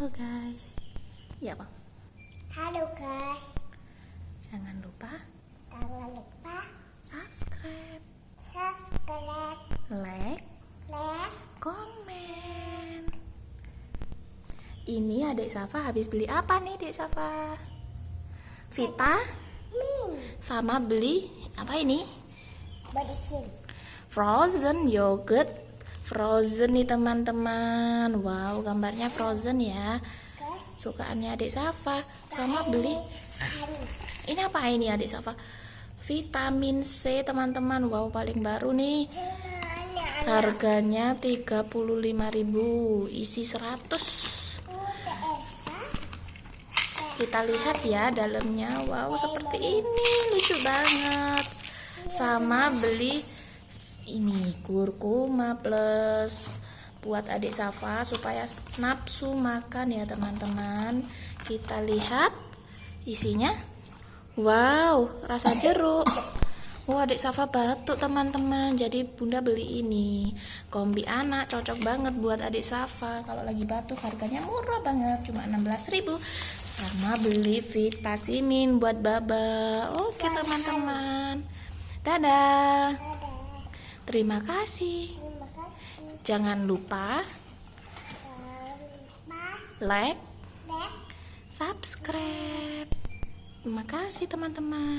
Halo guys. Ya bang. Halo guys. Jangan lupa subscribe, like, komen. Ini adik Safa habis beli apa nih adik Safa? Vitamin. Sama beli apa ini? Medicine. Frozen yogurt. Frozen nih teman-teman. Wow, gambarnya frozen ya. Sukaannya adik Safa. Sama beli ini apa ini adik Safa? Vitamin C teman-teman. Wow, paling baru nih. Harganya 35.000, isi 100. Kita lihat ya dalamnya. Wow, seperti ini, lucu banget. Sama beli ini kurkuma plus buat adik Safa supaya nafsu makan ya teman-teman. Kita lihat isinya. Wow, rasa jeruk. Wah, adik Safa batuk teman-teman. Jadi bunda beli ini. Kombi anak cocok banget buat adik Safa kalau lagi batuk. Harganya murah banget, cuma 16.000. Sama beli vitamin buat baba. Oke teman-teman. Dadah. Terima kasih. Jangan lupa like, subscribe. Terima kasih teman-teman.